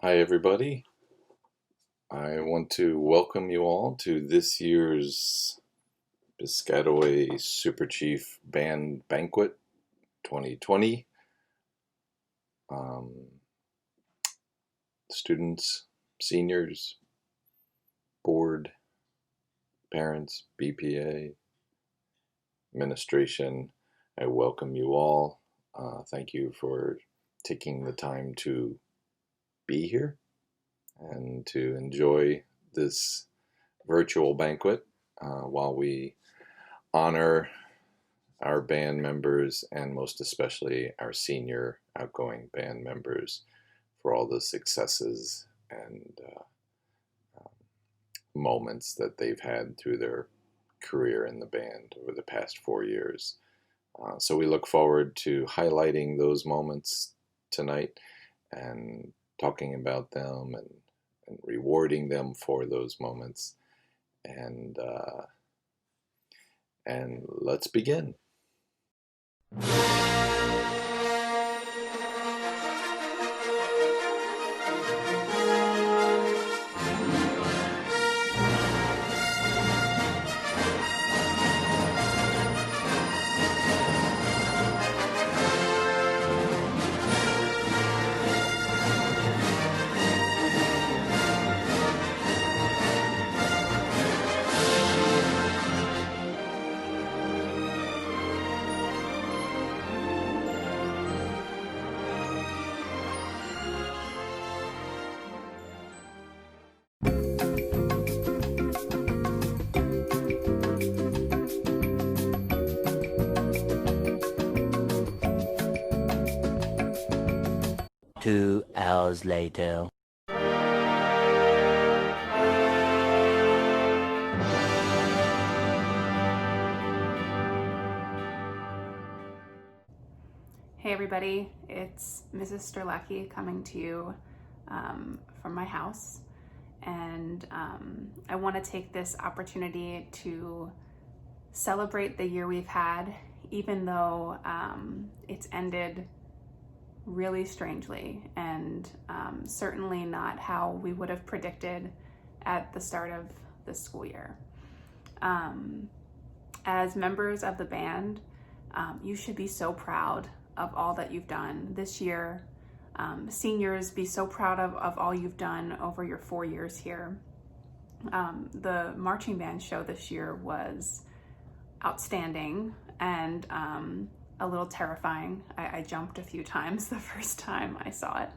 Hi, everybody. I want to welcome you all to this year's Piscataway Super Chief Band Banquet 2020. Um, Students, seniors, board, parents, BPA, administration, I welcome you all. Thank you for taking the time to be here and to enjoy this virtual banquet while we honor our band members and most especially our senior outgoing band members for all the successes and moments that they've had through their career in the band over the past 4 years. So we look forward to highlighting those moments tonight and talking about them and rewarding them for those moments. And let's begin. Two hours later. Hey everybody, it's Mrs. Sterlacci coming to you from my house, and I want to take this opportunity to celebrate the year we've had, even though it's ended really strangely and certainly not how we would have predicted at the start of the school year. As members of the band, you should be so proud of all that you've done this year. Seniors, be so proud of all you've done over your 4 years here. The marching band show this year was outstanding and a little terrifying. I jumped a few times the first time I saw it.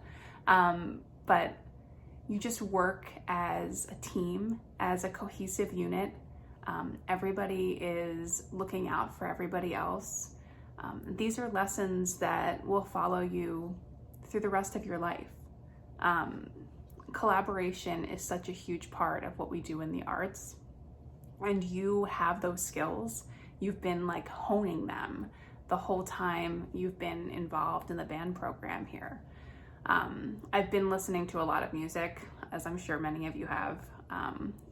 But you just work as a team, as a cohesive unit. Everybody is looking out for everybody else. These are lessons that will follow you through the rest of your life. Collaboration is such a huge part of what we do in the arts, and you have those skills. You've been like honing them the whole time you've been involved in the band program here. I've been listening to a lot of music, as I'm sure many of you have,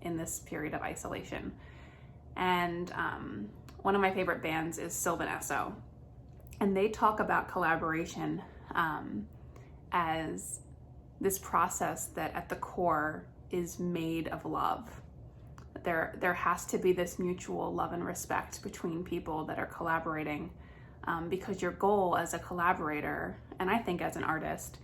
in this period of isolation. And one of my favorite bands is Sylvan Esso. And they talk about collaboration as this process that at the core is made of love. There has to be this mutual love and respect between people that are collaborating, because your goal as a collaborator, and I think as an artist,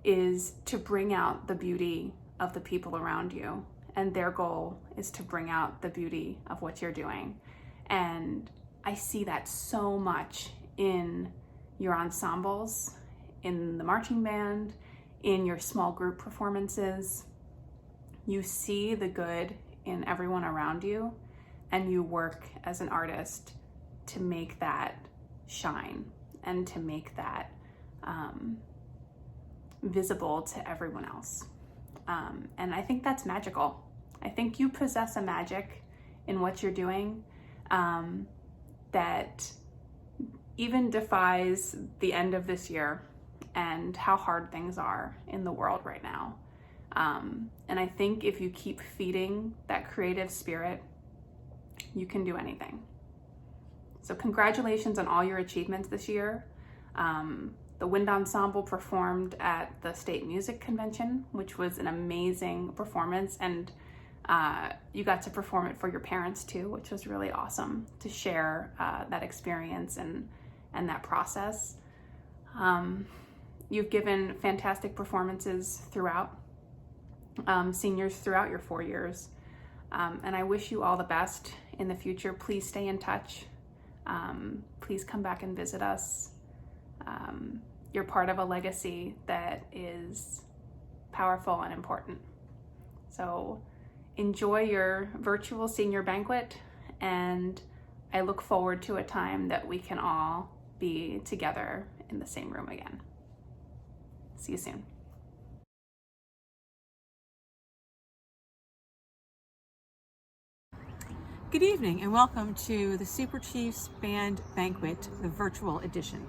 is to bring out the beauty of the people around you. And their goal is to bring out the beauty of what you're doing. And I see that so much in your ensembles, in the marching band, in your small group performances. You see the good in everyone around you, and you work as an artist to make that shine and to make that visible to everyone else. And I think that's magical. I think you possess a magic in what you're doing that even defies the end of this year and how hard things are in the world right now. And I think if you keep feeding that creative spirit, you can do anything. So congratulations on all your achievements this year. The wind ensemble performed at the state music convention, which was an amazing performance, and you got to perform it for your parents too, which was really awesome to share that experience and that process. You've given fantastic performances throughout, seniors throughout your 4 years, and I wish you all the best in the future. Please stay in touch. Please come back and visit us. You're part of a legacy that is powerful and important. So enjoy your virtual senior banquet, and I look forward to a time that we can all be together in the same room again. See you soon. Good evening and welcome to the Super Chiefs Band Banquet, the virtual edition.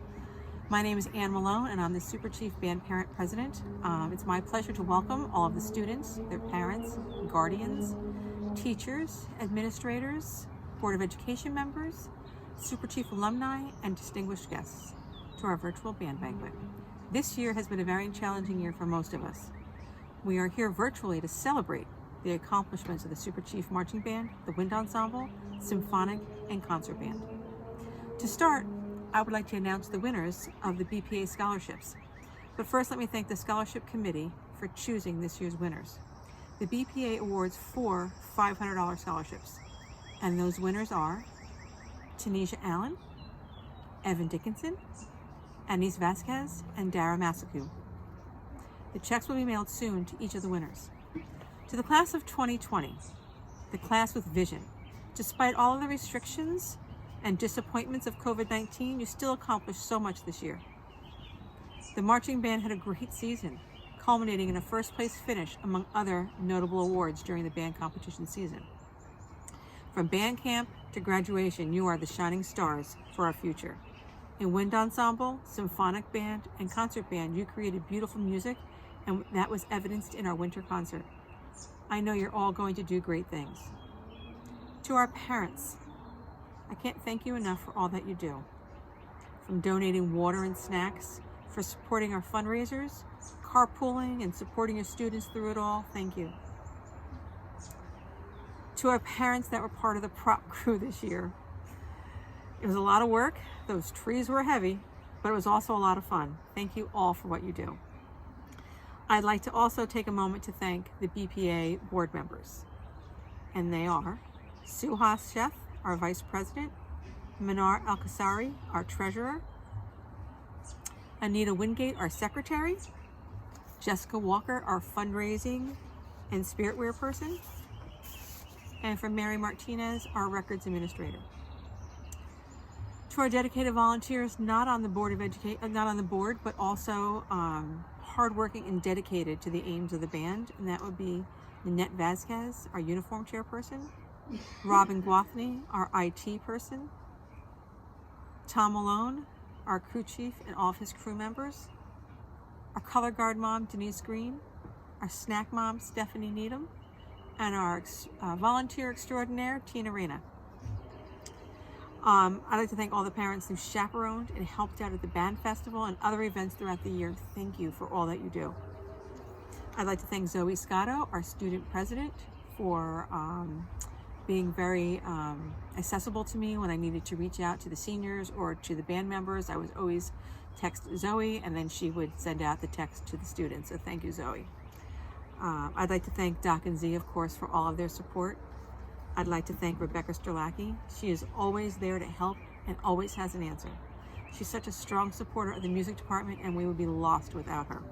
My name is Ann Malone and I'm the Super Chief Band Parent President. It's my pleasure to welcome all of the students, their parents, guardians, teachers, administrators, Board of Education members, Super Chief alumni, and distinguished guests to our virtual band banquet. This year has been a very challenging year for most of us. We are here virtually to celebrate the accomplishments of the Super Chief Marching Band, the Wind Ensemble, Symphonic, and Concert Band. To start, I would like to announce the winners of the BPA scholarships. But first, let me thank the Scholarship Committee for choosing this year's winners. The BPA awards 4 $500 scholarships, and those winners are Tanisha Allen, Evan Dickinson, Anis Vasquez, and Dara Masaku. The checks will be mailed soon to each of the winners. To the class of 2020, the class with vision, despite all of the restrictions and disappointments of COVID-19, you still accomplished so much this year. The marching band had a great season, culminating in a first-place finish among other notable awards during the band competition season. From band camp to graduation, you are the shining stars for our future. In Wind Ensemble, Symphonic Band, and Concert Band, you created beautiful music, and that was evidenced in our winter concert. I know you're all going to do great things. To our parents, I can't thank you enough for all that you do. From donating water and snacks, for supporting our fundraisers, carpooling, and supporting your students through it all, thank you. To our parents that were part of the prop crew this year, it was a lot of work. Those trees were heavy, but it was also a lot of fun. Thank you all for what you do. I'd like to also take a moment to thank the BPA board members. And they are Suhas Sheth, our Vice President, Minar Al-Kasari, our Treasurer, Anita Wingate, our Secretary, Jessica Walker, our Fundraising and Spiritwear person, and from Mary Martinez, our Records Administrator. To our dedicated volunteers, not on the board, but also hardworking and dedicated to the aims of the band, and that would be Nanette Vasquez, our uniform chairperson, Robin Guathney, our IT person, Tom Malone, our crew chief, and all of his crew members, our color guard mom, Denise Green, our snack mom, Stephanie Needham, and our volunteer extraordinaire, Tina Reyna. I'd like to thank all the parents who chaperoned and helped out at the band festival and other events throughout the year. Thank you for all that you do. I'd like to thank Zoe Scotto, our student president, for being very accessible to me when I needed to reach out to the seniors or to the band members. I was always text Zoe, and then she would send out the text to the students. So thank you, Zoe. I'd like to thank Doc and Z, of course, for all of their support. I'd like to thank Rebecca Sterlacci. She is always there to help and always has an answer. She's such a strong supporter of the music department, and we would be lost without her.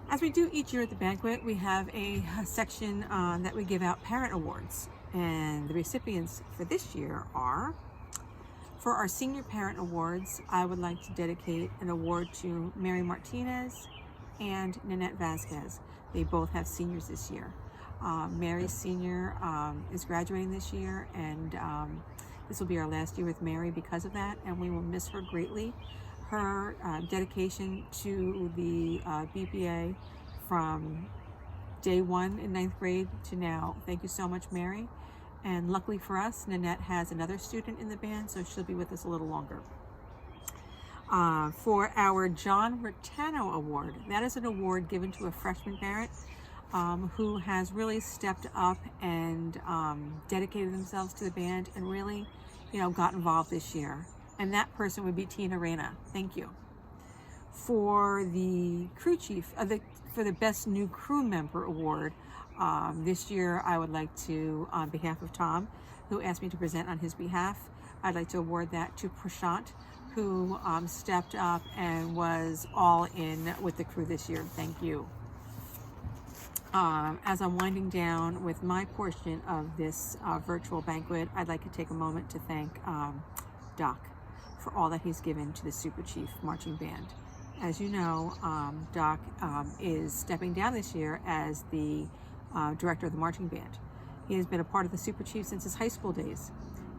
As we do each year at the banquet, we have a section that we give out parent awards. And the recipients for this year are, for our senior parent awards, I would like to dedicate an award to Mary Martinez and Nanette Vasquez. They both have seniors this year. Mary's senior is graduating this year, and this will be our last year with Mary because of that, and we will miss her greatly. Her dedication to the BPA from day one in 9th grade to now. Thank you so much, Mary. And luckily for us, Nanette has another student in the band, so she'll be with us a little longer. for our John Rattano Award. That is an award given to a freshman parent who has really stepped up and dedicated themselves to the band and really, got involved this year. And that person would be Tina Reyna. Thank you. For the crew chief, for the Best New Crew Member Award, this year I would like to, on behalf of Tom, who asked me to present on his behalf, I'd like to award that to Prashant, who stepped up and was all in with the crew this year. Thank you. As I'm winding down with my portion of this virtual banquet, I'd like to take a moment to thank Doc for all that he's given to the Super Chief Marching Band. As you know, Doc is stepping down this year as the director of the marching band. He has been a part of the Super Chief since his high school days.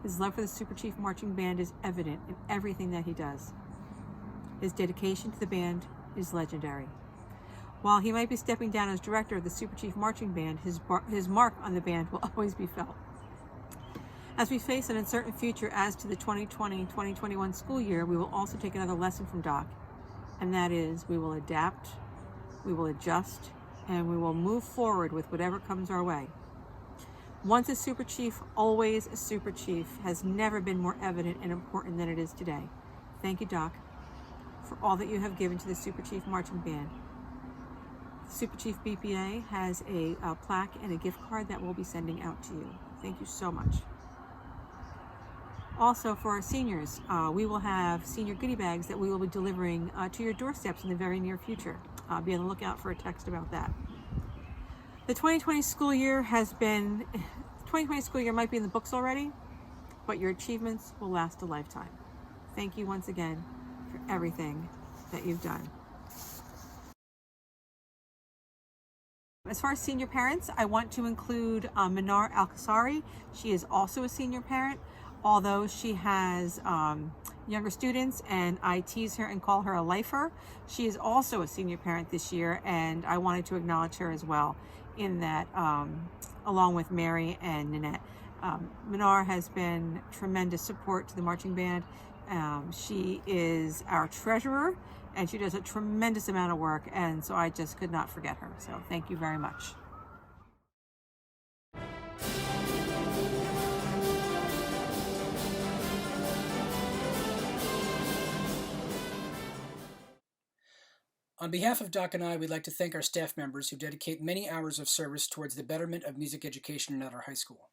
His love for the Super Chief Marching Band is evident in everything that he does. His dedication to the band is legendary. While he might be stepping down as director of the Super Chief Marching Band, his mark on the band will always be felt. As we face an uncertain future as to the 2020-2021 school year, we will also take another lesson from Doc, and that is we will adapt, we will adjust, and we will move forward with whatever comes our way. Once a Super Chief, always a Super Chief has never been more evident and important than it is today. Thank you, Doc, for all that you have given to the Super Chief Marching Band. Super Chief BPA has a plaque and a gift card that we'll be sending out to you. Thank you so much. Also, for our seniors, we will have senior goodie bags that we will be delivering to your doorsteps in the very near future. Be on the lookout for a text about that. The 2020 school year might be in the books already, but your achievements will last a lifetime. Thank you once again for everything that you've done. As far as senior parents, I want to include Minar Alkasari. She is also a senior parent, although she has younger students and I tease her and call her a lifer. She is also a senior parent this year, and I wanted to acknowledge her as well in that, along with Mary and Nanette. Minar has been tremendous support to the marching band. She is our treasurer, and she does a tremendous amount of work, and so I just could not forget her. So thank you very much. On behalf of Doc and I, we'd like to thank our staff members who dedicate many hours of service towards the betterment of music education at our high school.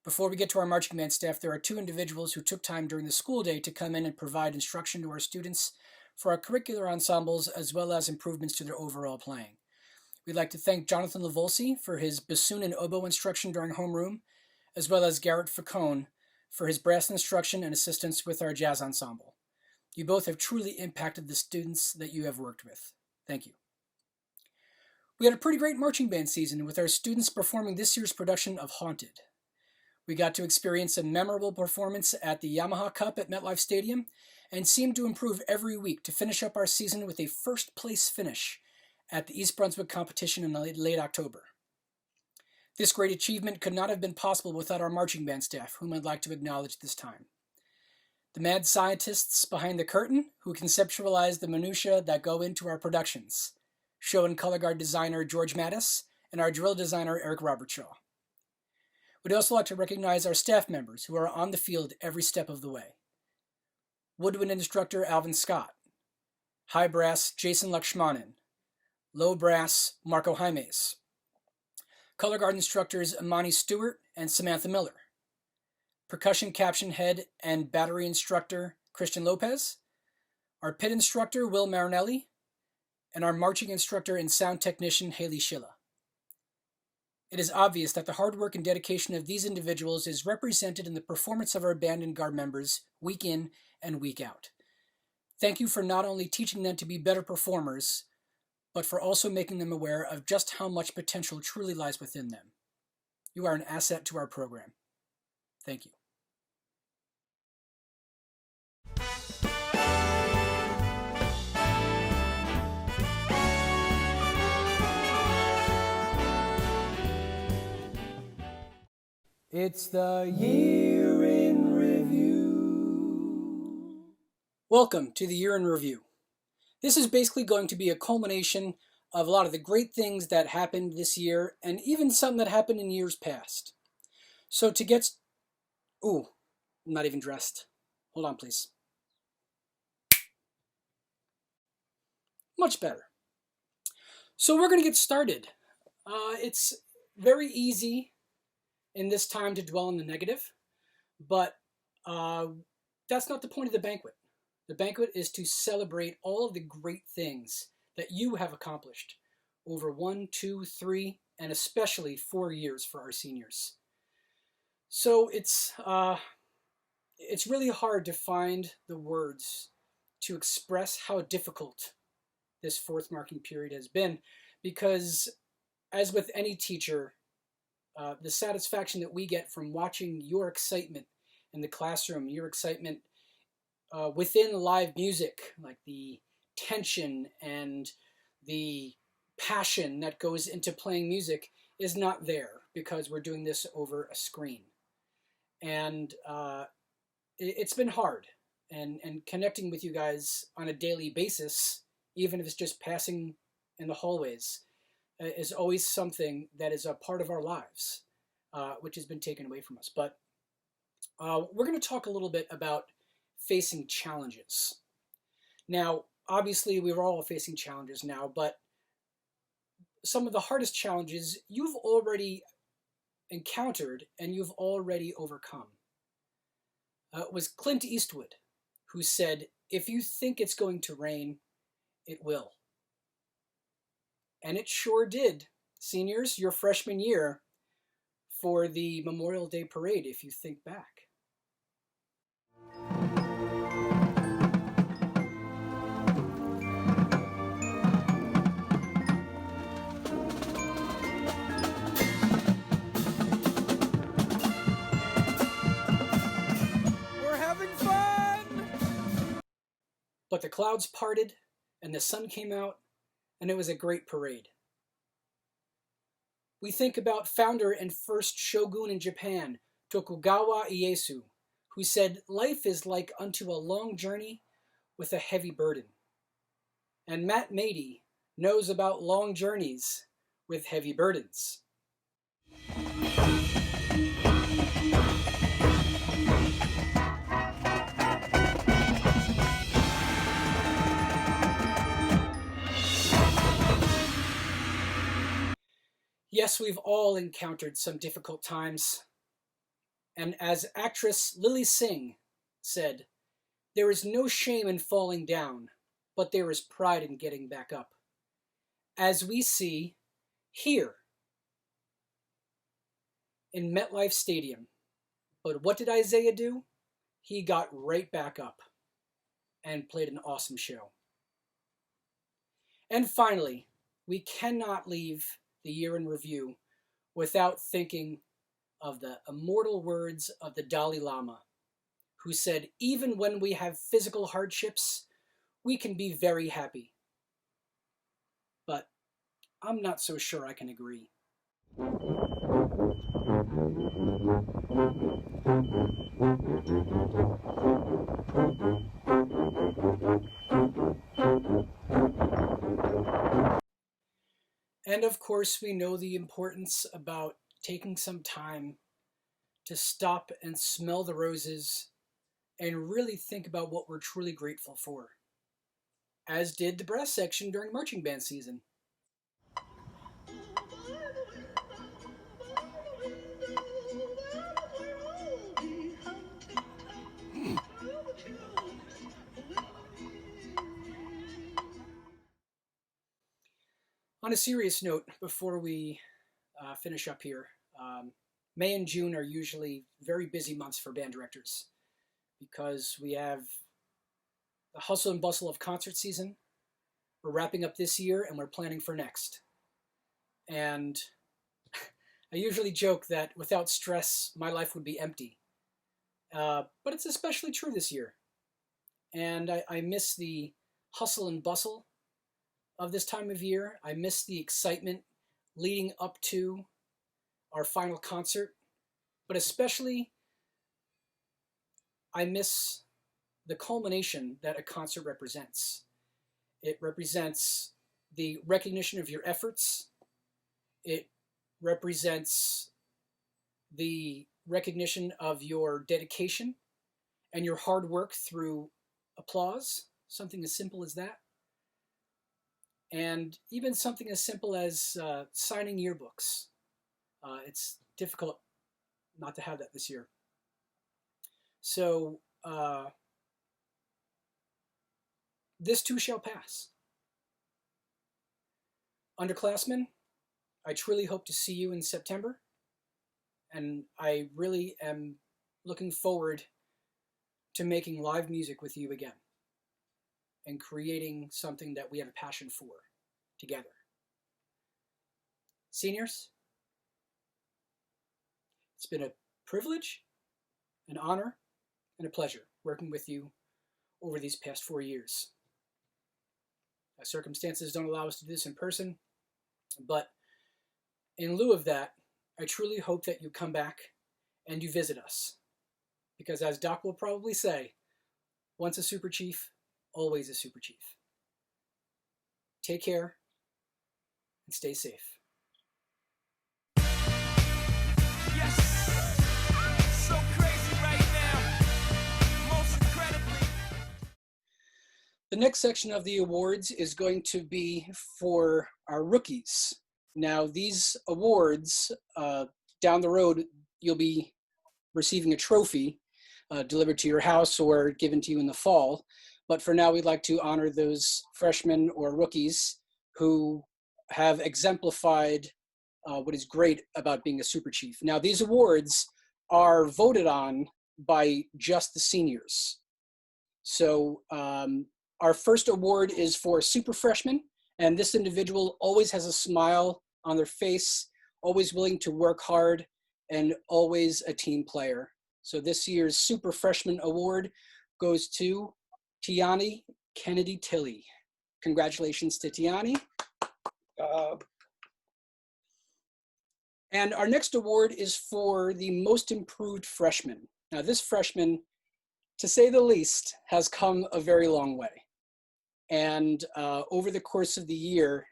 Before we get to our marching band staff, there are two individuals who took time during the school day to come in and provide instruction to our students for our curricular ensembles as well as improvements to their overall playing. We'd like to thank Jonathan Lavolsi for his bassoon and oboe instruction during homeroom, as well as Garrett Facone for his brass instruction and assistance with our jazz ensemble. You both have truly impacted the students that you have worked with. Thank you. We had a pretty great marching band season with our students performing this year's production of Haunted. We got to experience a memorable performance at the Yamaha Cup at MetLife Stadium and seemed to improve every week to finish up our season with a first place finish at the East Brunswick competition in late October. This great achievement could not have been possible without our marching band staff, whom I'd like to acknowledge this time. The mad scientists behind the curtain who conceptualize the minutiae that go into our productions, show and color guard designer George Mattis and our drill designer Eric Robertshaw. We'd also like to recognize our staff members who are on the field every step of the way. Woodwind instructor Alvin Scott, high brass Jason Lakshmanan, low brass Marco Jaimes, color guard instructors Imani Stewart and Samantha Miller, percussion caption head and battery instructor Christian Lopez, our pit instructor Will Marinelli, and our marching instructor and sound technician Haley Schilla. It is obvious that the hard work and dedication of these individuals is represented in the performance of our band and guard members week in and week out. Thank you for not only teaching them to be better performers, but for also making them aware of just how much potential truly lies within them. You are an asset to our program. Thank you. It's the year in review. Welcome to the Year in Review. This is basically going to be a culmination of a lot of the great things that happened this year and even some that happened in years past. So to get... Ooh, I'm not even dressed. Hold on, please. Much better. So we're going to get started. It's very easy in this time to dwell on the negative, but that's not the point of the banquet. The banquet is to celebrate all of the great things that you have accomplished over 1, 2, 3, and especially 4 years for our seniors. So it's really hard to find the words to express how difficult this fourth marking period has been, because as with any teacher, the satisfaction that we get from watching your excitement in the classroom, your excitement within live music, like the tension and the passion that goes into playing music, is not there because we're doing this over a screen. And it's been hard. And connecting with you guys on a daily basis, even if it's just passing in the hallways, is always something that is a part of our lives, which has been taken away from us. But we're going to talk a little bit about facing challenges. Now, obviously, we're all facing challenges now, but some of the hardest challenges you've already encountered and you've already overcome. It was Clint Eastwood who said, "If you think it's going to rain, it will." And it sure did. Seniors, your freshman year, for the Memorial Day Parade, if you think back. We're having fun! But the clouds parted, and the sun came out, and it was a great parade. We think about founder and first shogun in Japan, Tokugawa Ieyasu, who said, "Life is like unto a long journey with a heavy burden." And Matt Mady knows about long journeys with heavy burdens. Yes, we've all encountered some difficult times. And as actress Lily Singh said, "There is no shame in falling down, but there is pride in getting back up." As we see here in MetLife Stadium. But what did Isaiah do? He got right back up and played an awesome show. And finally, we cannot leave the year in review without thinking of the immortal words of the Dalai Lama, who said, "Even when we have physical hardships, we can be very happy." But I'm not so sure I can agree. And of course, we know the importance about taking some time to stop and smell the roses and really think about what we're truly grateful for, as did the brass section during marching band season. On a serious note, before we finish up here, May and June are usually very busy months for band directors because we have the hustle and bustle of concert season. We're wrapping up this year and we're planning for next. And I usually joke that without stress, my life would be empty. But it's especially true this year. And I miss the hustle and bustle of this time of year. I miss the excitement leading up to our final concert. But especially, I miss the culmination that a concert represents. It represents the recognition of your efforts. It represents the recognition of your dedication and your hard work through applause, something as simple as that. And even something as simple as signing yearbooks. It's difficult not to have that this year. So this too shall pass. Underclassmen, I truly hope to see you in September. And I really am looking forward to making live music with you again and creating something that we have a passion for together. Seniors, it's been a privilege, an honor, and a pleasure working with you over these past 4 years. Circumstances don't allow us to do this in person, but in lieu of that, I truly hope that you come back and you visit us. Because as Doc will probably say, once a super chief, always a super chief. Take care and stay safe. Yes, so crazy right now. Most incredibly. The next section of the awards is going to be for our rookies. Now, these awards, down the road, you'll be receiving a trophy delivered to your house or given to you in the fall. But for now, we'd like to honor those freshmen or rookies who have exemplified what is great about being a super chief. Now, these awards are voted on by just the seniors. So our first award is for super freshman, and this individual always has a smile on their face, always willing to work hard, and always a team player. So this year's Super Freshman Award goes to Tiani Kennedy Tilley. Congratulations to Tiani. And our next award is for the Most Improved Freshman. Now this freshman, to say the least, has come a very long way. And over the course of the year,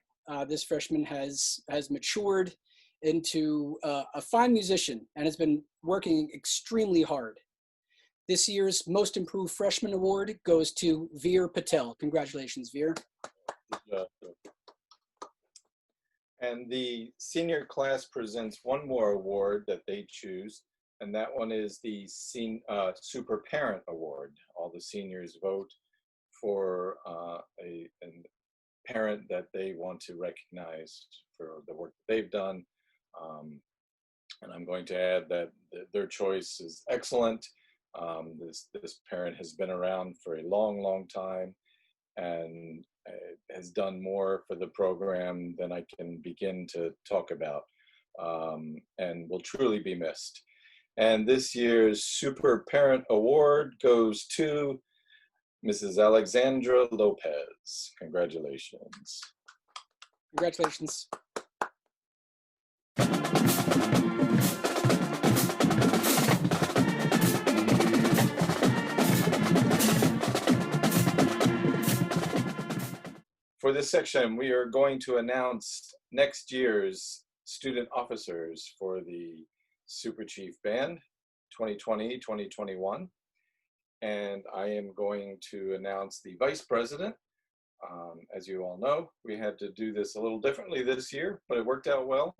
this freshman has matured into a fine musician and has been working extremely hard. This year's Most Improved Freshman Award goes to Veer Patel. Congratulations, Veer. And the senior class presents one more award that they choose, and that one is the Super Parent Award. All the seniors vote for a parent that they want to recognize for the work that they've done. And I'm going to add that their choice is excellent. This parent has been around for a long, long time and has done more for the program than I can begin to talk about, and will truly be missed. And this year's Super Parent Award goes to Mrs. Alexandra Lopez. Congratulations. Congratulations. For this section, we are going to announce next year's student officers for the Super Chief Band 2020-2021. And I am going to announce the vice president. As you all know, we had to do this a little differently this year, but it worked out well.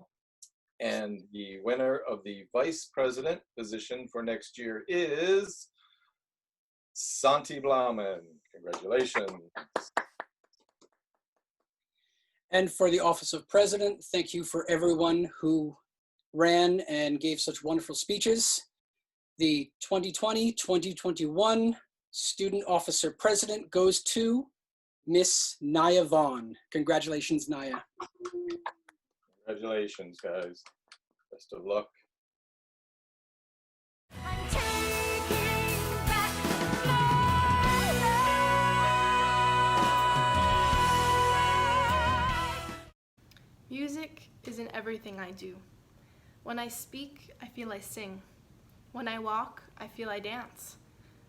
And the winner of the vice president position for next year is Santi Blauman. Congratulations. And for the office of president, thank you for everyone who ran and gave such wonderful speeches. The 2020-2021 student officer president goes to Miss Naya Vaughn. Congratulations, Naya. Congratulations, guys. Best of luck. Music is in everything I do. When I speak, I feel I sing. When I walk, I feel I dance.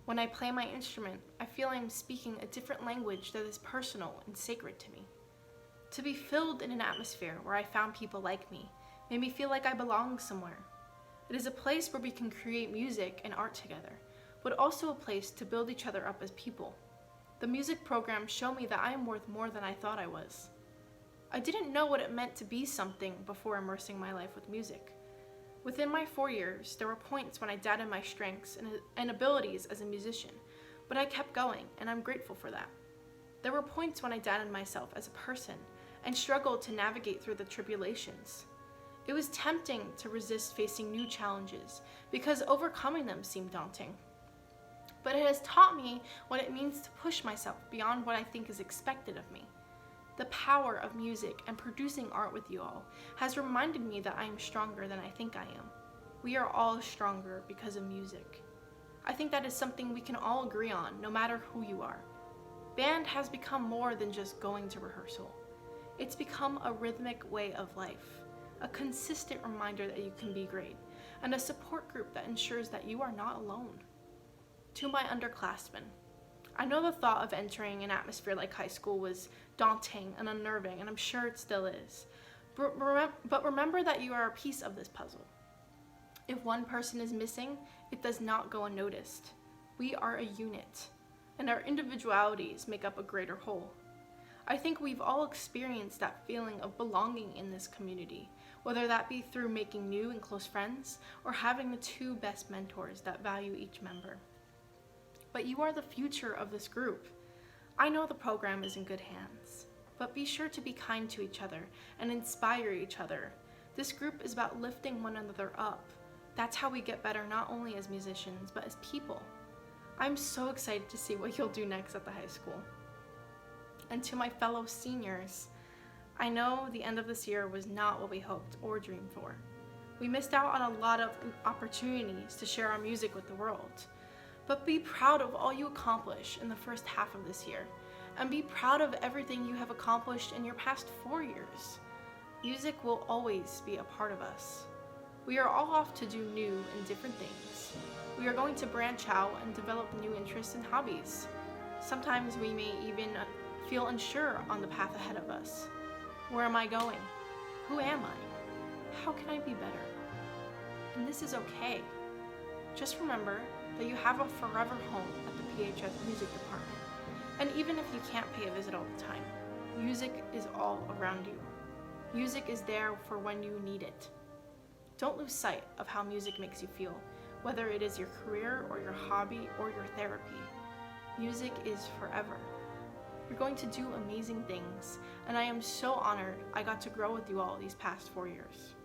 When I play my instrument, I feel I am speaking a different language that is personal and sacred to me. To be filled in an atmosphere where I found people like me made me feel like I belonged somewhere. It is a place where we can create music and art together, but also a place to build each other up as people. The music program showed me that I am worth more than I thought I was. I didn't know what it meant to be something before immersing my life with music. Within my 4 years, there were points when I doubted my strengths and abilities as a musician, but I kept going, and I'm grateful for that. There were points when I doubted myself as a person and struggled to navigate through the tribulations. It was tempting to resist facing new challenges because overcoming them seemed daunting. But it has taught me what it means to push myself beyond what I think is expected of me. The power of music and producing art with you all has reminded me that I am stronger than I think I am. We are all stronger because of music. I think that is something we can all agree on, no matter who you are. Band has become more than just going to rehearsal. It's become a rhythmic way of life, a consistent reminder that you can be great, and a support group that ensures that you are not alone. To my underclassmen, I know the thought of entering an atmosphere like high school was daunting and unnerving, and I'm sure it still is. But remember that you are a piece of this puzzle. If one person is missing, it does not go unnoticed. We are a unit, and our individualities make up a greater whole. I think we've all experienced that feeling of belonging in this community, whether that be through making new and close friends or having the two best mentors that value each member. But you are the future of this group. I know the program is in good hands, but be sure to be kind to each other and inspire each other. This group is about lifting one another up. That's how we get better, not only as musicians, but as people. I'm so excited to see what you'll do next at the high school. And to my fellow seniors, I know the end of this year was not what we hoped or dreamed for. We missed out on a lot of opportunities to share our music with the world. But be proud of all you accomplished in the first half of this year, and be proud of everything you have accomplished in your past 4 years. Music will always be a part of us. We are all off to do new and different things. We are going to branch out and develop new interests and hobbies. Sometimes we may even feel unsure on the path ahead of us. Where am I going? Who am I? How can I be better? And this is okay. Just remember that you have a forever home at the PHS Music Department. And even if you can't pay a visit all the time, music is all around you. Music is there for when you need it. Don't lose sight of how music makes you feel, whether it is your career or your hobby or your therapy. Music is forever. You're going to do amazing things, and I am so honored I got to grow with you all these past 4 years.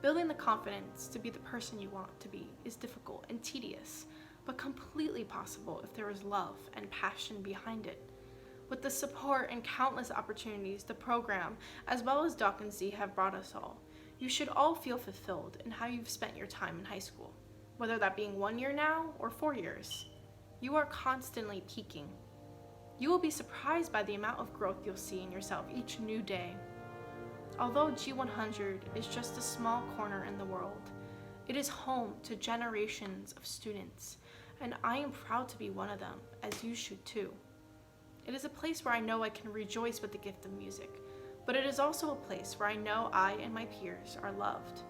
Building the confidence to be the person you want to be is difficult and tedious, but completely possible if there is love and passion behind it. With the support and countless opportunities the program, as well as Doc and Z, have brought us all, you should all feel fulfilled in how you've spent your time in high school, whether that being 1 year now or 4 years. You are constantly peaking. You will be surprised by the amount of growth you'll see in yourself each new day. Although G100 is just a small corner in the world, it is home to generations of students, and I am proud to be one of them, as you should too. It is a place where I know I can rejoice with the gift of music, but it is also a place where I know I and my peers are loved.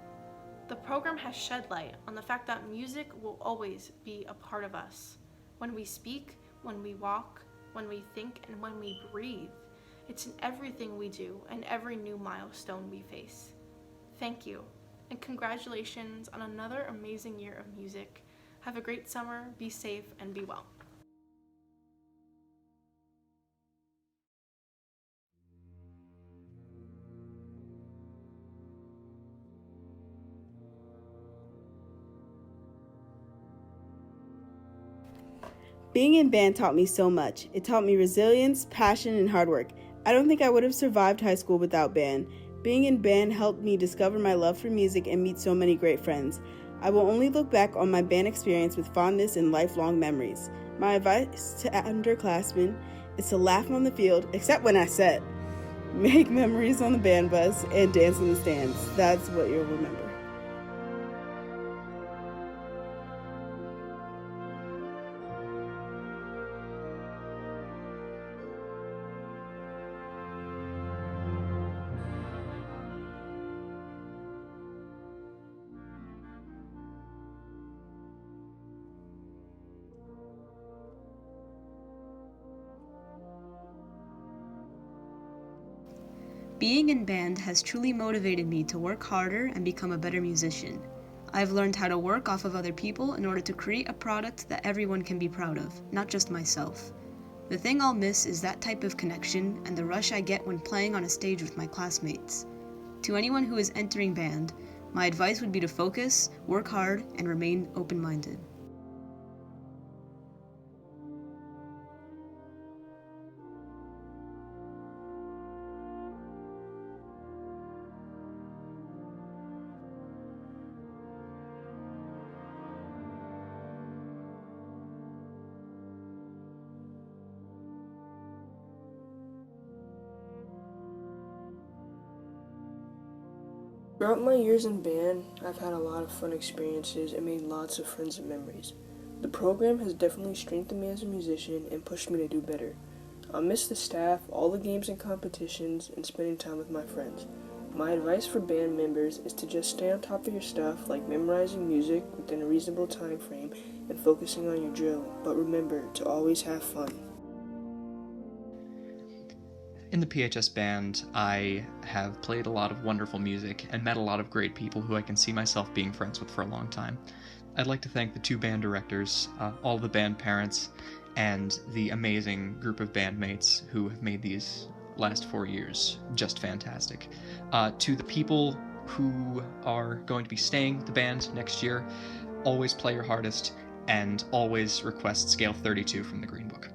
The program has shed light on the fact that music will always be a part of us. When we speak, when we walk, when we think, and when we breathe. It's in everything we do and every new milestone we face. Thank you, and congratulations on another amazing year of music. Have a great summer, be safe, and be well. Being in band taught me so much. It taught me resilience, passion, and hard work. I don't think I would have survived high school without band. Being in band helped me discover my love for music and meet so many great friends. I will only look back on my band experience with fondness and lifelong memories. My advice to underclassmen is to laugh on the field, except when I set, make memories on the band bus, and dance in the stands. That's what you'll remember. Being in band has truly motivated me to work harder and become a better musician. I've learned how to work off of other people in order to create a product that everyone can be proud of, not just myself. The thing I'll miss is that type of connection and the rush I get when playing on a stage with my classmates. To anyone who is entering band, my advice would be to focus, work hard, and remain open-minded. Throughout my years in band, I've had a lot of fun experiences and made lots of friends and memories. The program has definitely strengthened me as a musician and pushed me to do better. I'll miss the staff, all the games and competitions, and spending time with my friends. My advice for band members is to just stay on top of your stuff, like memorizing music within a reasonable time frame and focusing on your drill, but remember to always have fun. In the PHS band, I have played a lot of wonderful music and met a lot of great people who I can see myself being friends with for a long time. I'd like to thank the 2 band directors, all the band parents, and the amazing group of bandmates who have made these last 4 years just fantastic. To the people who are going to be staying with the band next year, always play your hardest and always request scale 32 from the Green Book.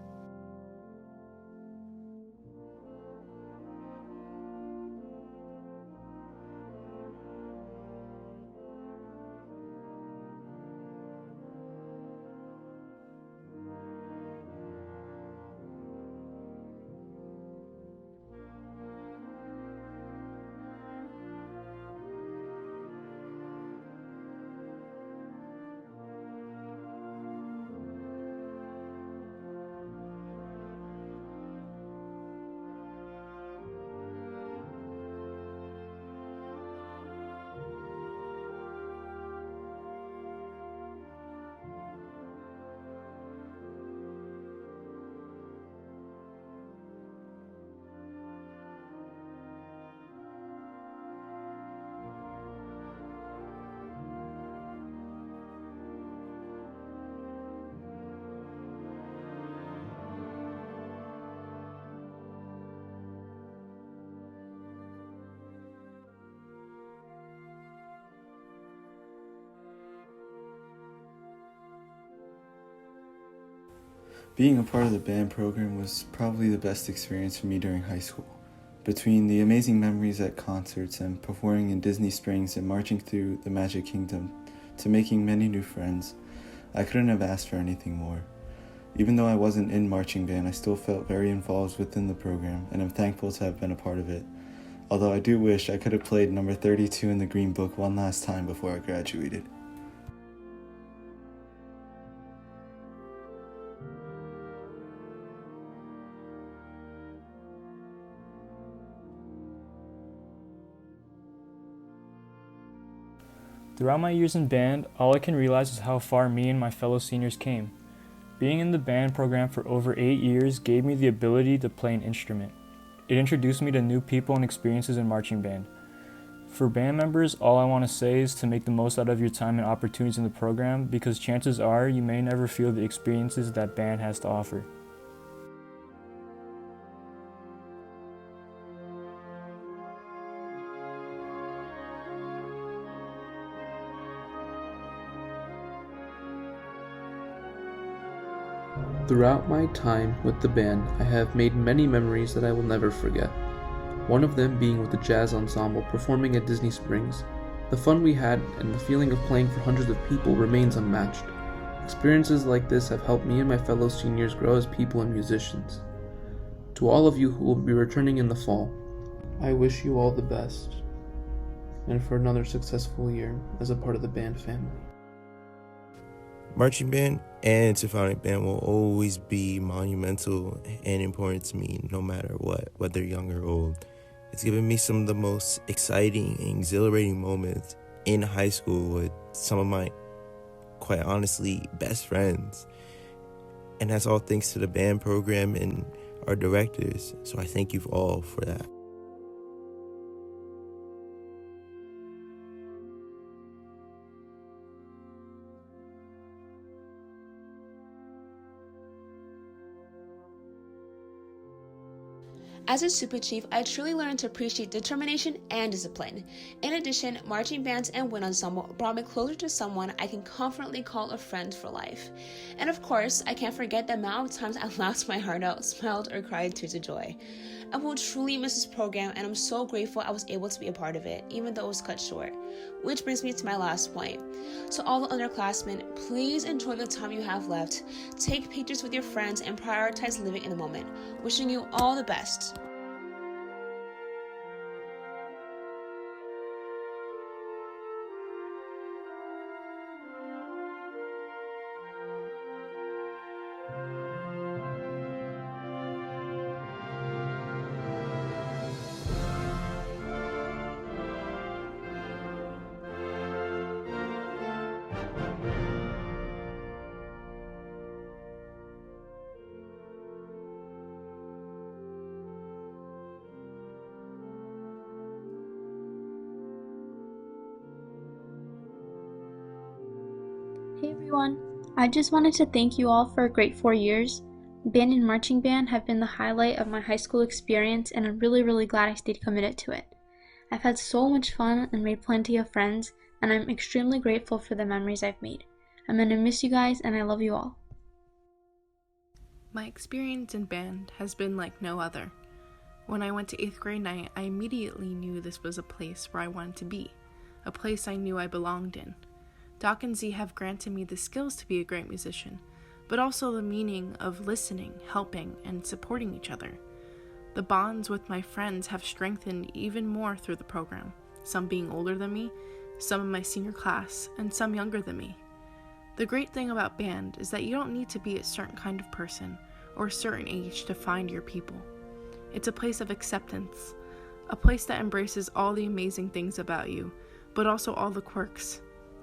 Being a part of the band program was probably the best experience for me during high school. Between the amazing memories at concerts and performing in Disney Springs and marching through the Magic Kingdom to making many new friends, I couldn't have asked for anything more. Even though I wasn't in marching band, I still felt very involved within the program, and I'm thankful to have been a part of it. Although I do wish I could have played number 32 in the Green Book one last time before I graduated. Throughout my years in band, all I can realize is how far me and my fellow seniors came. Being in the band program for over 8 years gave me the ability to play an instrument. It introduced me to new people and experiences in marching band. For band members, all I want to say is to make the most out of your time and opportunities in the program, because chances are you may never feel the experiences that band has to offer. Throughout my time with the band, I have made many memories that I will never forget. One of them being with the jazz ensemble performing at Disney Springs. The fun we had and the feeling of playing for hundreds of people remains unmatched. Experiences like this have helped me and my fellow seniors grow as people and musicians. To all of you who will be returning in the fall, I wish you all the best, and for another successful year as a part of the band family. Marching band and symphonic band will always be monumental and important to me no matter what, whether young or old. It's given me some of the most exciting and exhilarating moments in high school with some of my, quite honestly, best friends. And that's all thanks to the band program and our directors. So I thank you all for that. As a super chief, I truly learned to appreciate determination and discipline. In addition, marching bands and wind ensemble brought me closer to someone I can confidently call a friend for life. And of course, I can't forget the amount of times I laughed my heart out, smiled, or cried tears of joy. I will truly miss this program, and I'm so grateful I was able to be a part of it, even though it was cut short. Which brings me to my last point. So all the underclassmen, please enjoy the time you have left. Take pictures with your friends and prioritize living in the moment. Wishing you all the best. Hey everyone, I just wanted to thank you all for a great 4 years. Band and marching band have been the highlight of my high school experience, and I'm really glad I stayed committed to it. I've had so much fun and made plenty of friends, and I'm extremely grateful for the memories I've made. I'm gonna miss you guys, and I love you all. My experience in band has been like no other. When I went to 8th grade night, I immediately knew this was a place where I wanted to be, a place I knew I belonged in. Doc and Z have granted me the skills to be a great musician, but also the meaning of listening, helping, and supporting each other. The bonds with my friends have strengthened even more through the program, some being older than me, some in my senior class, and some younger than me. The great thing about band is that you don't need to be a certain kind of person or a certain age to find your people. It's a place of acceptance, a place that embraces all the amazing things about you, but also all the quirks,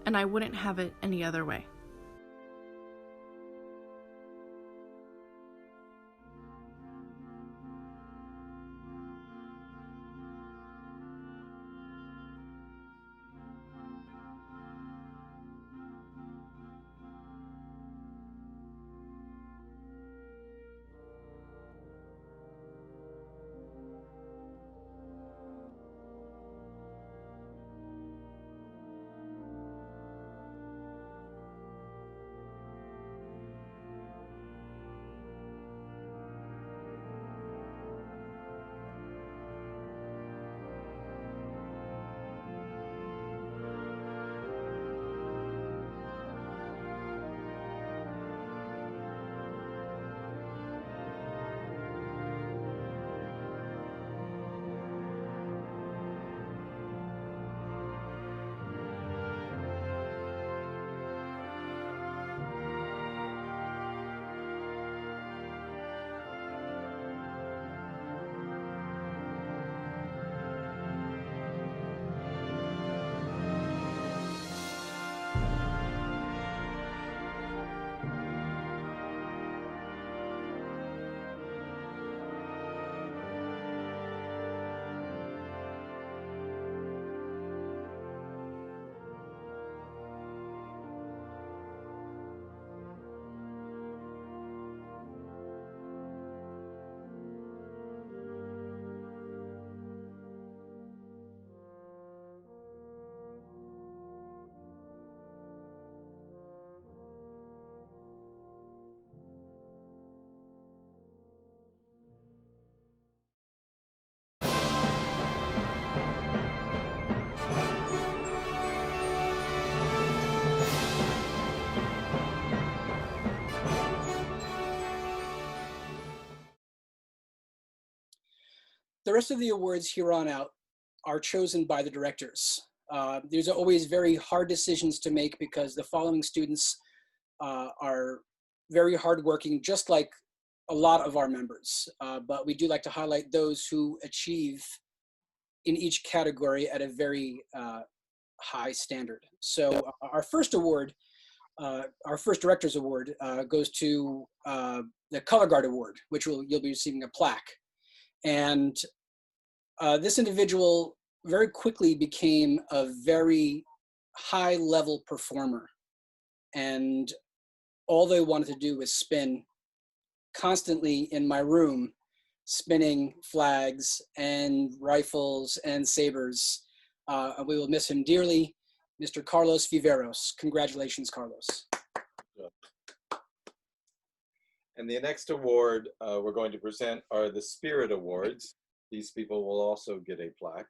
and I wouldn't have it any other way. The rest of the awards here on out are chosen by the directors. There's always very hard decisions to make because the following students are very hardworking, just like a lot of our members. But we do like to highlight those who achieve in each category at a very high standard. So our first award, our first Director's Award, goes to the Color Guard Award, which you'll be receiving a plaque. And this individual very quickly became a very high-level performer. And all they wanted to do was spin constantly in my room spinning flags and rifles and sabers. And we will miss him dearly. Mr. Carlos Viveros. Congratulations, Carlos. And the next award we're going to present are the Spirit Awards. These people will also get a plaque.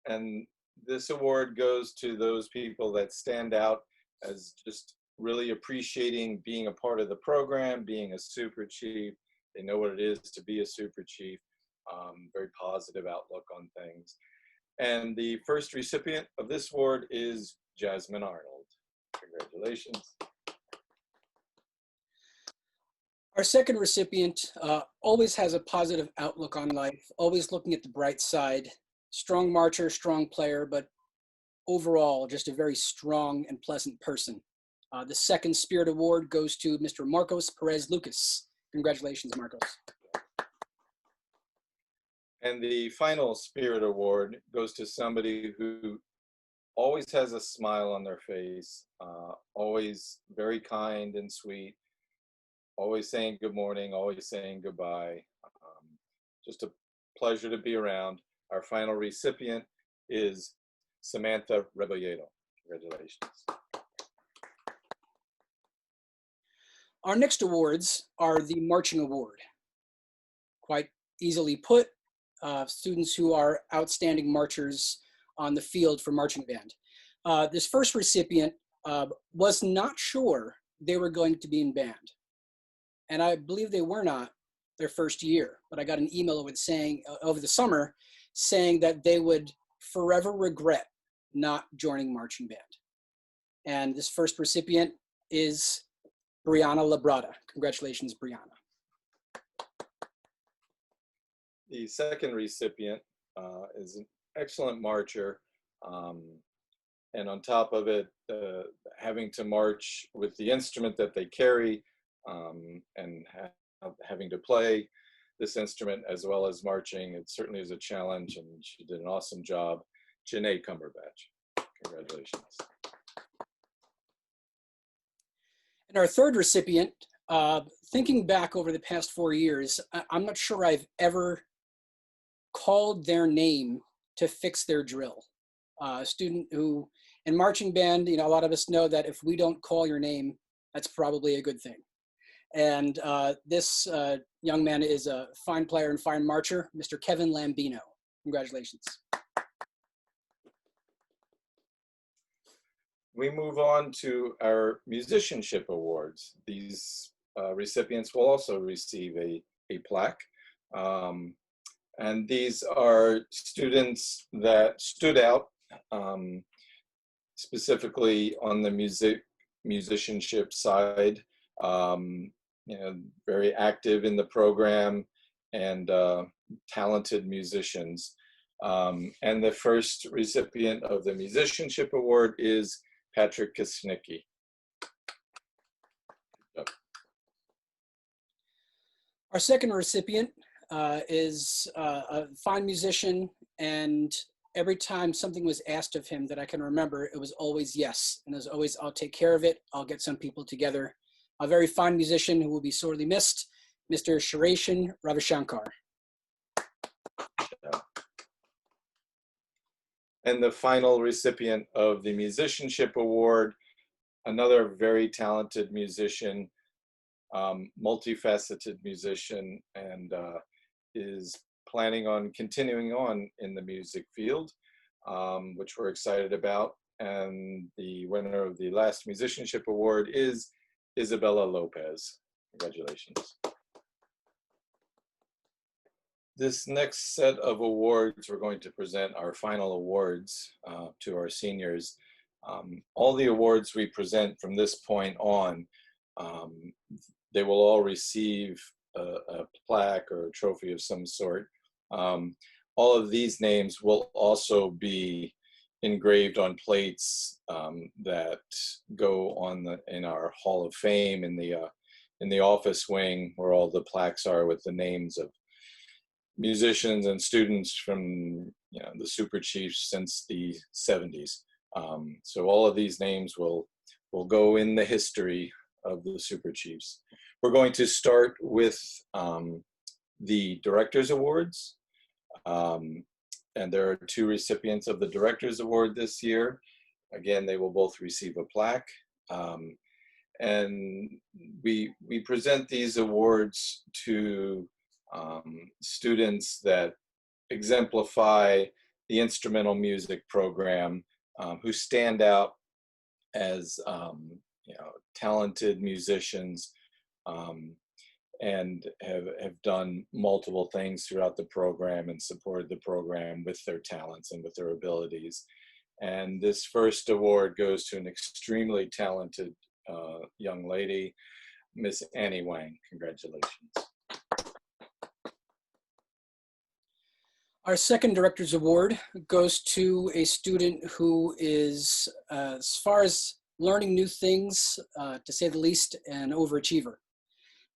And this award goes to those people that stand out as just really appreciating being a part of the program, being a super chief. They know what it is to be a super chief, very positive outlook on things. And the first recipient of this award is Jasmine Arnold. Congratulations. Our second recipient always has a positive outlook on life, always looking at the bright side. Strong marcher, strong player, but overall just a very strong and pleasant person. The second Spirit Award goes to Mr. Marcos Perez Lucas. Congratulations, Marcos. And the final Spirit Award goes to somebody who always has a smile on their face, always very kind and sweet, always saying good morning, always saying goodbye. Just a pleasure to be around. Our final recipient is Samantha Rebolledo. Congratulations. Our next awards are the Marching Award. Quite easily put, students who are outstanding marchers on the field for marching band. This first recipient was not sure they were going to be in band. And I believe they were not their first year, but I got an email over the summer saying that they would forever regret not joining marching band. And this first recipient is Brianna Labrada. Congratulations, Brianna. The second recipient is an excellent marcher, and on top of it, having to march with the instrument that they carry, and having to play this instrument as well as marching, it certainly is a challenge, and she did an awesome job. Janae Cumberbatch. Congratulations. And our third recipient, thinking back over the past 4 years, I'm not sure I've ever called their name to fix their drill. A student who, in marching band, a lot of us know that if we don't call your name, that's probably a good thing. And this young man is a fine player and fine marcher, Mr. Kevin Lambino. Congratulations. We move on to our musicianship awards. These recipients will also receive a plaque. And these are students that stood out specifically on the musicianship side, very active in the program and talented musicians. And the first recipient of the musicianship award is Patrick Kisnicki. Our second recipient is a fine musician, and every time something was asked of him that I can remember, it was always yes. And it was always, I'll take care of it. I'll get some people together. A very fine musician who will be sorely missed, Mr. Sharashan Ravishankar. And the final recipient of the musicianship award, another very talented musician, multifaceted musician, and is planning on continuing on in the music field, which we're excited about. And the winner of the last musicianship award is Isabella Lopez. Congratulations. This next set of awards, we're going to present our final awards to our seniors. All the awards we present from this point on, they will all receive a plaque or a trophy of some sort. All of these names will also be engraved on plates that go on in our Hall of Fame in the office wing, where all the plaques are with the names of musicians and students from the Super Chiefs since the 70s. So all of these names will go in the history of the Super Chiefs. We're going to start with the Directors Awards. And there are two recipients of the Directors Award this year. Again, they will both receive a plaque. And we present these awards to students that exemplify the instrumental music program, who stand out as talented musicians, and have done multiple things throughout the program and supported the program with their talents and with their abilities. And this first award goes to an extremely talented young lady, Miss Annie Wang. Congratulations. Our second Director's Award goes to a student who is, as far as learning new things, to say the least, an overachiever.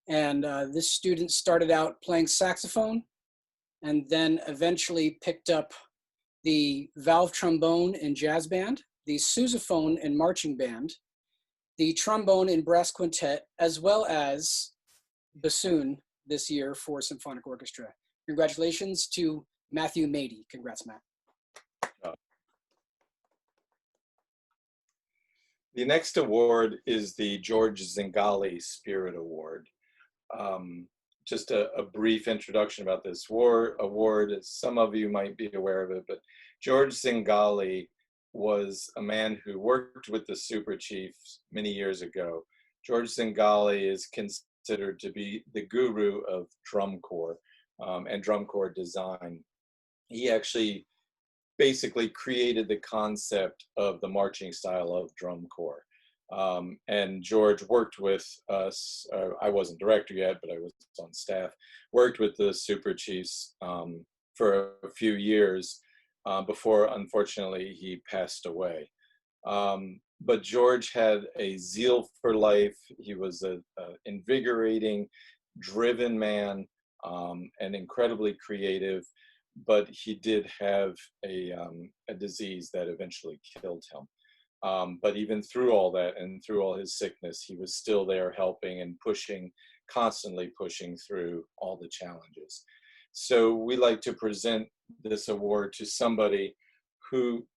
And this student started out playing saxophone and then eventually picked up the valve trombone in jazz band, the sousaphone in marching band, the trombone in brass quintet, as well as bassoon this year for symphonic orchestra. Congratulations to Matthew Mady. Congrats, Matt. The next award is the George Zingali Spirit Award. Just a brief introduction about this award. Some of you might be aware of it, but George Zingali was a man who worked with the Super Chiefs many years ago. George Zingali is considered to be the guru of drum corps and drum corps design. He actually basically created the concept of the marching style of drum corps. And George worked with us. I wasn't director yet, but I was on staff, worked with the Super Chiefs for a few years before, unfortunately, he passed away. But George had a zeal for life. He was an invigorating, driven man, and incredibly creative, but he did have a disease that eventually killed him. But even through all that and through all his sickness, he was still there helping and pushing, constantly pushing through all the challenges. So we like to present this award to somebody who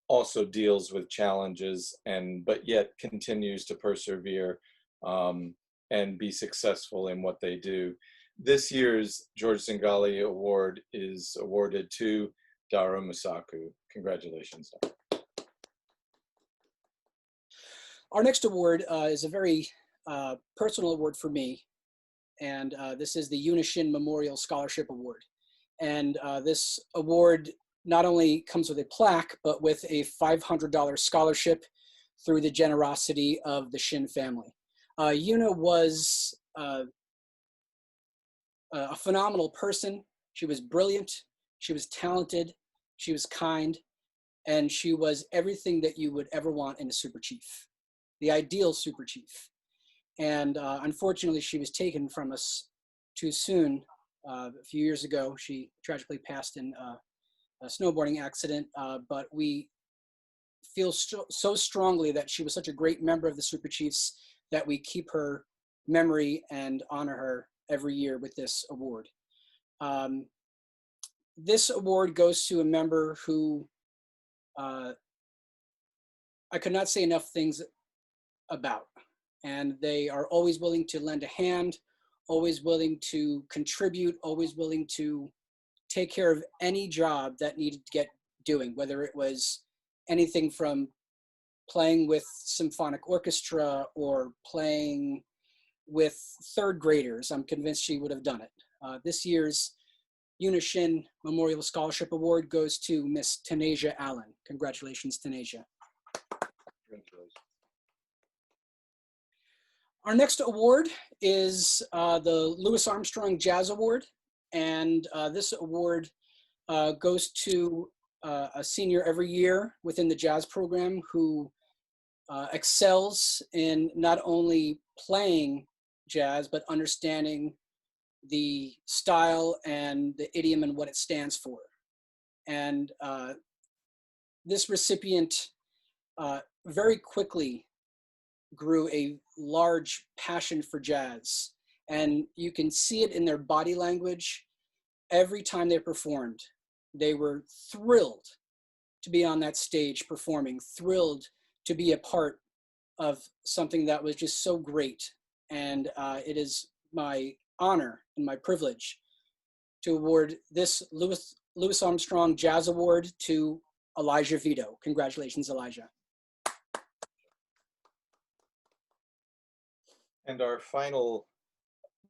also deals with challenges but yet continues to persevere and be successful in what they do. This year's George Zingali Award is awarded to Dara Musaku. Congratulations, Dara. Our next award is a very personal award for me, and this is the Unishin Memorial Scholarship Award. And this award not only comes with a plaque, but with a $500 scholarship through the generosity of the Shin family. Una was a phenomenal person. She was brilliant, she was talented, she was kind, and she was everything that you would ever want in a Super Chief, the ideal Super Chief. And unfortunately, she was taken from us too soon. A few years ago, she tragically passed in a snowboarding accident, but we feel so strongly that she was such a great member of the Super Chiefs that we keep her memory and honor her every year with this award. This award goes to a member who I could not say enough things about, and they are always willing to lend a hand, always willing to contribute, always willing to take care of any job that needed to get doing, whether it was anything from playing with symphonic orchestra or playing with third graders. I'm convinced she would have done it. This year's Unishin Memorial Scholarship Award goes to Miss Tanasia Allen. Congratulations, Tanasia. Congratulations. Our next award is the Louis Armstrong Jazz Award. And this award goes to a senior every year within the jazz program who excels in not only playing jazz, but understanding the style and the idiom and what it stands for. And this recipient very quickly grew a large passion for jazz And you can see it in their body language. Every time they performed, they were thrilled to be on that stage performing, thrilled to be a part of something that was just so great. And it is my honor and my privilege to award this Louis Armstrong Jazz Award to Elijah Vito. Congratulations, Elijah. And our final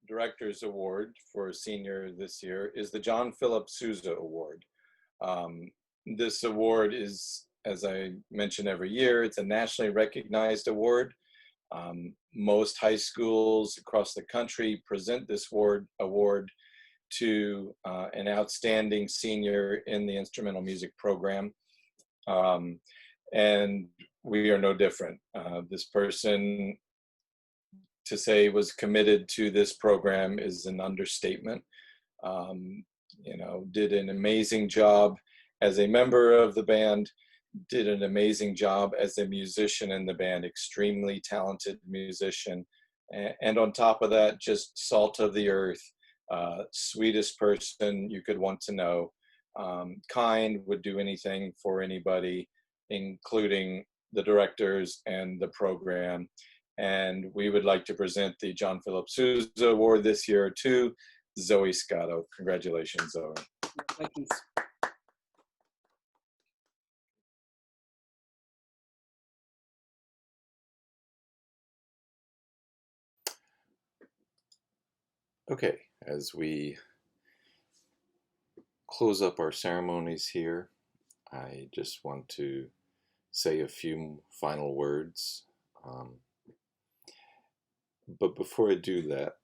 Director's Award for senior this year is the John Philip Sousa Award. This award is, as I mention every year, it's a nationally recognized award. Most high schools across the country present this award to an outstanding senior in the instrumental music program. And we are no different. This person, to say was committed to this program is an understatement. Did an amazing job as a member of the band, did an amazing job as a musician in the band, extremely talented musician. And on top of that, just salt of the earth, sweetest person you could want to know, kind, would do anything for anybody, including the directors and the program. And we would like to present the John Philip Sousa Award this year to Zoe Scotto. Congratulations, Zoe. Thank you. Okay, as we close up our ceremonies here, I just want to say a few final words. But before I do that,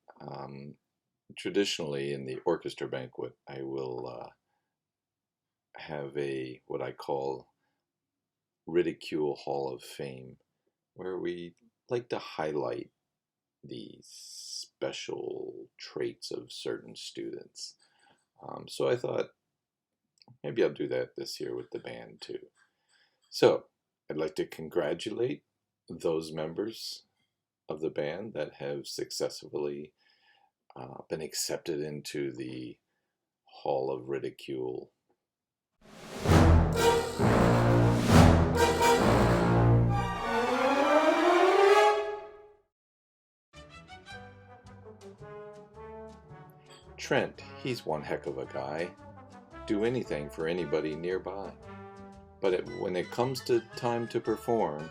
traditionally in the orchestra banquet, I will have what I call Ridicule Hall of Fame, where we like to highlight the special traits of certain students. So I thought maybe I'll do that this year with the band too. So I'd like to congratulate those members of the band that have successfully been accepted into the Hall of Ridicule. Trent, he's one heck of a guy. Do anything for anybody nearby. But when it comes to time to perform,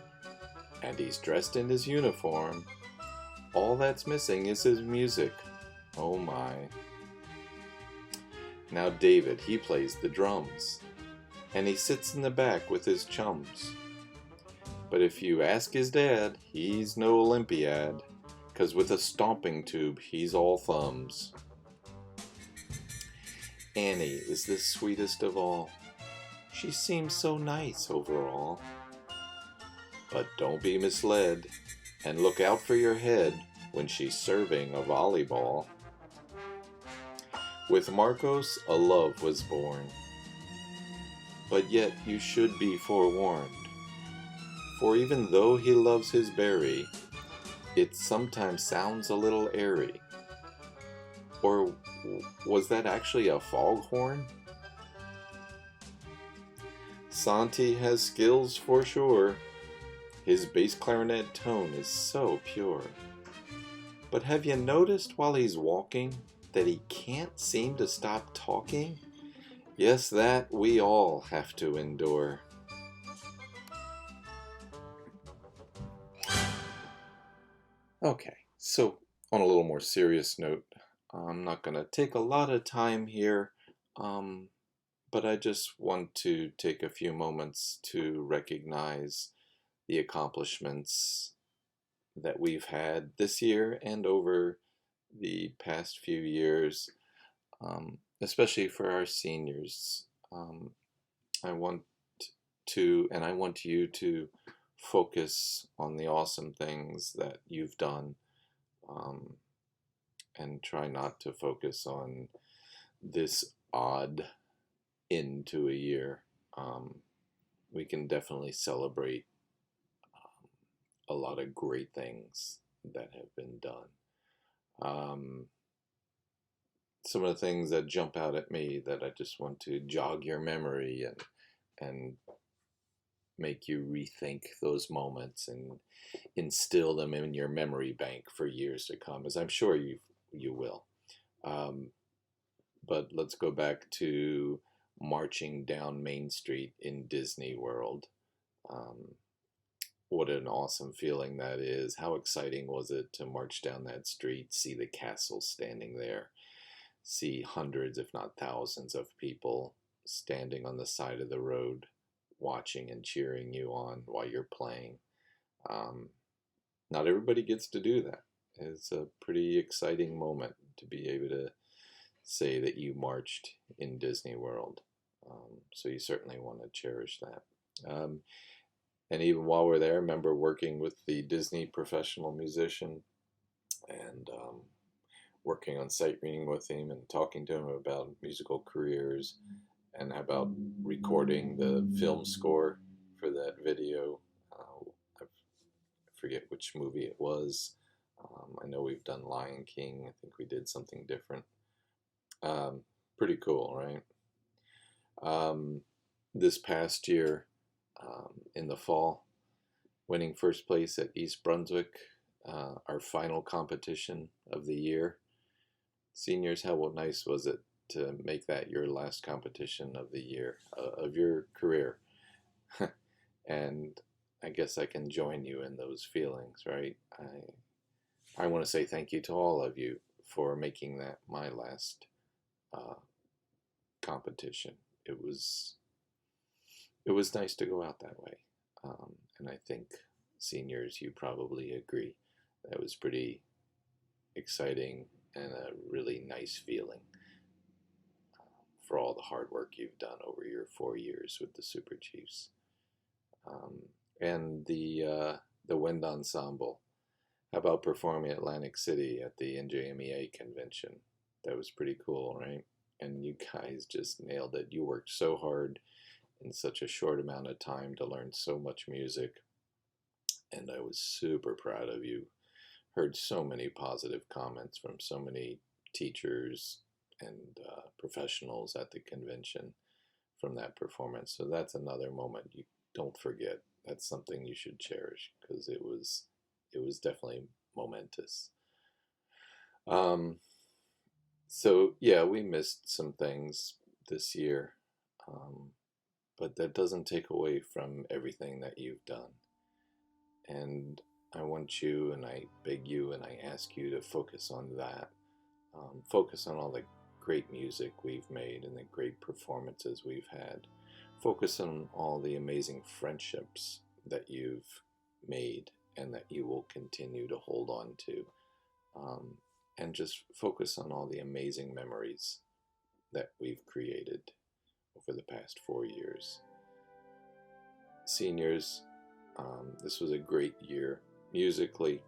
and he's dressed in his uniform, all that's missing is his music. Oh my. Now David, he plays the drums, and he sits in the back with his chums. But if you ask his dad, he's no Olympiad, 'cause with a stomping tube, he's all thumbs. Annie is the sweetest of all. She seems so nice overall. But don't be misled, and look out for your head when she's serving a volleyball. With Marcos, a love was born. But yet you should be forewarned. For even though he loves his berry, it sometimes sounds a little airy. Or was that actually a foghorn? Santi has skills for sure. His bass clarinet tone is so pure. But have you noticed while he's walking that he can't seem to stop talking? Yes, that we all have to endure. Okay, so on a little more serious note, I'm not going to take a lot of time here, but I just want to take a few moments to recognize the accomplishments that we've had this year and over the past few years, especially for our seniors. I want you to focus on the awesome things that you've done, and try not to focus on this odd end to a year. We can definitely celebrate a lot of great things that have been done. Some of the things that jump out at me that I just want to jog your memory and make you rethink those moments and instill them in your memory bank for years to come, as I'm sure you will. But let's go back to marching down Main Street in Disney World. What an awesome feeling that is. How exciting was it to march down that street, see the castle standing there, see hundreds, if not thousands, of people standing on the side of the road, watching and cheering you on while you're playing. Not everybody gets to do that. It's a pretty exciting moment to be able to say that you marched in Disney World. So you certainly want to cherish that. And even while we're there, I remember working with the Disney professional musician and working on sight reading with him and talking to him about musical careers and about recording the film score for that video. I forget which movie it was. I know we've done Lion King. I think we did something different. Pretty cool, right? This past year, in the fall, winning first place at East Brunswick, our final competition of the year. Seniors, how nice was it to make that your last competition of the year, of your career? And I guess I can join you in those feelings, right? I want to say thank you to all of you for making that my last competition. It was nice to go out that way. And I think seniors, you probably agree. That was pretty exciting and a really nice feeling for all the hard work you've done over your 4 years with the Super Chiefs. And the wind ensemble. How about performing Atlantic City at the NJMEA convention? That was pretty cool, right? And you guys just nailed it. You worked so hard in such a short amount of time to learn so much music. And I was super proud of you. Heard so many positive comments from so many teachers and professionals at the convention from that performance. So that's another moment you don't forget. That's something you should cherish because it was definitely momentous. So yeah, we missed some things this year, but that doesn't take away from everything that you've done. And I want you, and I beg you, and I ask you to focus on that. Focus on all the great music we've made and the great performances we've had. Focus on all the amazing friendships that you've made and that you will continue to hold on to. And just focus on all the amazing memories that we've created over the past 4 years. Seniors, this was a great year musically.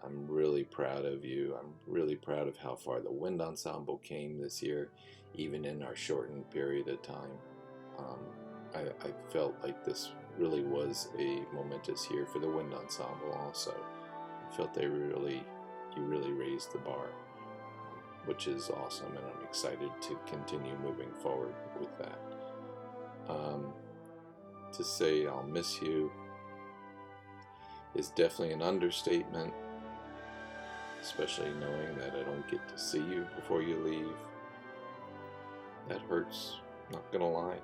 I'm really proud of you. I'm really proud of how far the wind ensemble came this year, even in our shortened period of time. I felt like this really was a momentous year for the wind ensemble also. I felt you really raised the bar, which is awesome, and I'm excited to continue moving forward with that. To say I'll miss you is definitely an understatement, especially knowing that I don't get to see you before you leave. That hurts, not gonna lie.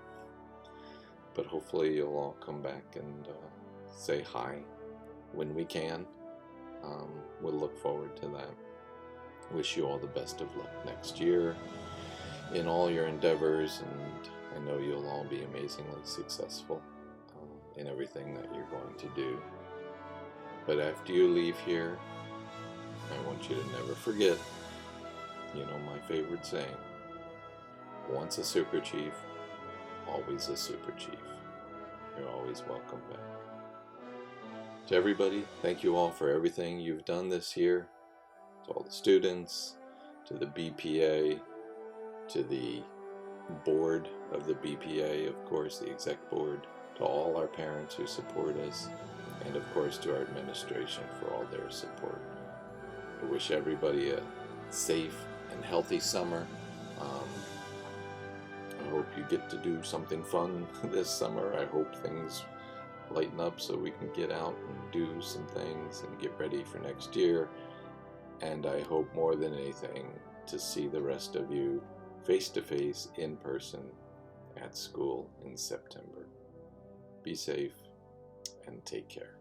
But hopefully you'll all come back and say hi when we can. We'll look forward to that. Wish you all the best of luck next year in all your endeavors, and I know you'll all be amazingly successful in everything that you're going to do. But after you leave here, I want you to never forget, you know my favorite saying, once a Super Chief, always a Super Chief. You're always welcome back. To everybody, thank you all for everything you've done this year. To all the students, to the BPA, to the board of the BPA, of course, the exec board, to all our parents who support us, and of course to our administration for all their support. wish everybody a safe and healthy summer. I hope you get to do something fun this summer. I hope things lighten up so we can get out and do some things and get ready for next year. And I hope more than anything to see the rest of you face to face in person at school in September. Be safe and take care.